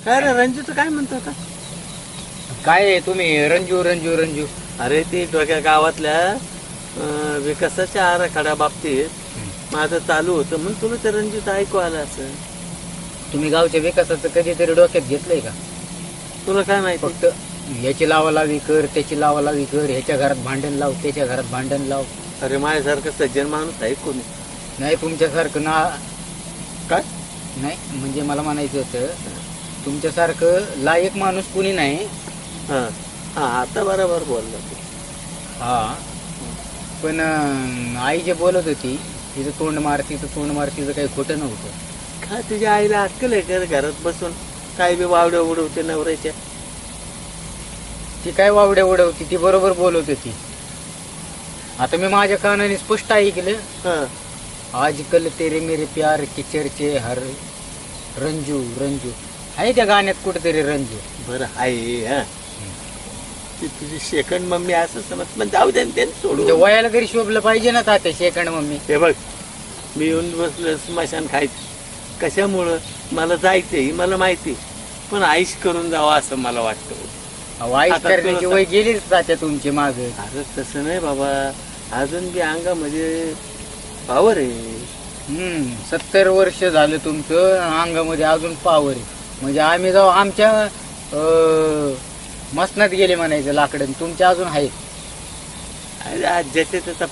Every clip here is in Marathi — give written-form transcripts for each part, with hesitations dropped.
काय रे रंजूचं काय म्हणतो आता? काय आहे तुम्ही रंजू रंजू रंजू? अरे ती डोक्या गावातल्या विकासाच्या आराखड्या बाबतीत माझं चालू होतं म्हणून तुला ते रंजूचं ऐकू आलं असं. तुम्ही गावच्या विकासाचं कधीतरी डोक्यात घेतलंय का? तुला काय माहिती? फक्त याची लावालावी कर, त्याची लावालावी कर, ह्याच्या घरात भांडण लाव, त्याच्या घरात भांडण लाव. अरे माझ्यासारखं सज्जन माणूस आहे कोणी? नाही तुमच्यासारखं ना. काय नाही म्हणजे मला म्हणायचं होतं तुमच्यासारखं लायक माणूस कुणी नाही. हा हा आता बरोबर बोलला तू. हा पण आई जे बोलत होती तिचं तोंड मार तिचं काही खोटं नव्हतं. काय तुझ्या आईला अक्कल आहे का घरात बसून काय बी वावड्या उडवते नवऱ्याच्या? ती काय वावड्या उडवती, ती बरोबर बोलत होती. आता मी माझ्या कानाने स्पष्ट ऐकलं. हा आजकल तेरे मेरे प्यार की चर्चे हर रंजू रंजू. आहे त्या गाण्यात कुठेतरी रंजू. बरं आहे. हा ती तुझी सेकंड मम्मी असं समज, पण जाऊ दे ते तुमच्या सोडून. वयाला तरी शोभलं पाहिजे ना तात्या सेकंड मम्मी. हे बघ मी येऊन बसलो स्मशान खायचं कशामुळं मला जायचंय मला माहिती, पण आईश करून जावं असं मला वाटतं. वाईट आता करण्याची तुला वय गेलीच तात्या तुमची माग. अरे तसं नाही बाबा, अजून बी अंगामध्ये पावर आहे. 70 वर्ष झालं तुमचं अंगामध्ये अजून पावर आहे. म्हणजे आम्ही जाऊ आमच्या मसनात गेले म्हणायचं लाकडं, तुमच्या अजून आहेत. अरे आज ज्याच्या त्याचा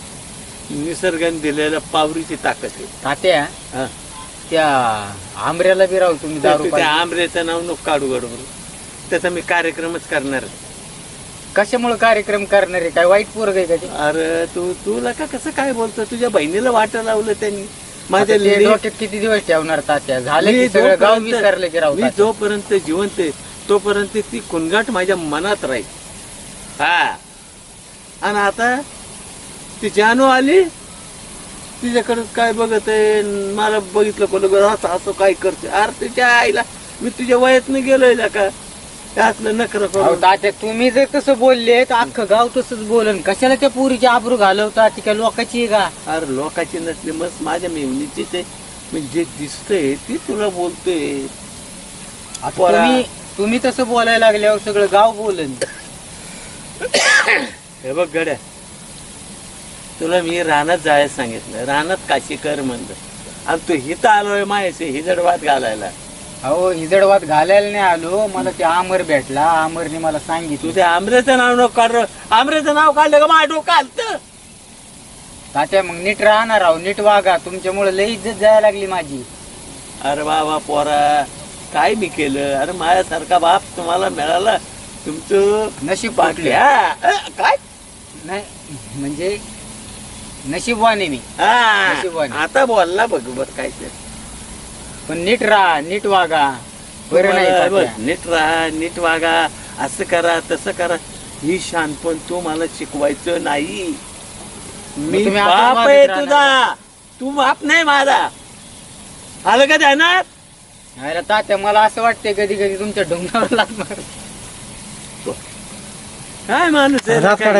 निसर्गाने दिलेल्या पावरीची ताकद आहे. तात्या हा. त्या आंबऱ्याला बी राहू तुम्ही दारू त्या पाहिजे. आंबऱ्याचं नाव नको काढू गडबड, त्याचा मी कार्यक्रमच करणार आहे. कशामुळे कार्यक्रम करणार आहे? काय वाईट पोरग आहे का ते? अरे तुला का कसं काय बोलतो? तुझ्या बहिणीला वाट लावलं त्यांनी माझ्या माझ्या डोक्यात किती दिवस ठेवणार तात्या? झालं मी की सगळं गाव जोपर्यंत- विसरलं की राहू मी तात्या. जोपर्यंत जिवंत आहे तोपर्यंत ती कुणगाट माझ्या मनात राहील. हा आणि आता ती जानू आली तिच्याकडे काय बघत आहे, मला बघितलं कोण असं असं काय करते. अरे तिच्या आईला मी तुझ्या वयातनं गेलोय ना का असलं नखरं अहो करून. तात्या तुम्ही जर तसं बोलले तर अख्खं गाव तसंच बोलन. कशाला त्या पुरीची आबरू घालवता? ती काय लोकांची आहे का? अरे लोकांची नसली मस्त माझ्या मेवणीचीच आहे. म्हणजे दिसतंय ती तुला बोलतोय. पोरा. तुम्ही तसं बोलायला लागल्यावर सगळं गाव बोलन. हे बघ गड्या, तुला मी रानात जायला सांगितलं, रानात काशी कर म्हणलं, आणि तू हिथं आलोय माहिती हिजडवाद घालायला. अहो हिजडवात घालायला नाही आलो, मला ते आमर भेटला, आमरने मला तू सांगितलं. ते आमरेचं नाव नको काढ. आमरेचं नाव काढलं का माझं डोकं आलतं. तात्या मग नीट राहणार आहो, नीट वागा. तुमच्यामुळे लई इज्जत जायला लागली माझी. अरे बाबा पोरा काय मी केलं? अरे माझ्यासारखा बाप तुम्हाला मिळाला, तुमचं नशीब बाकी. फुटले. काय नाही म्हणजे नशीबवाने मी. हा नशिबाने. आता बोलला बघ बरं काय ते. पण नीट राहा, नीट वागा. बरं नाही तुम्हाला बघ, तात्या. नीट राहा, नीट वागा, असं करा तसं करा. ही शहाणपण तू मला शिकवायचं नाही. मी तुम्ही आता बाप माझ्यात आहे राहणार तुझा, तू बाप नाही माझा. आलं का ध्यानात? अरे तात्या मला असं वाटतंय कधी कधी तुमच्या डोंगरावर लागणार. काय माणूस आहे रे, काय?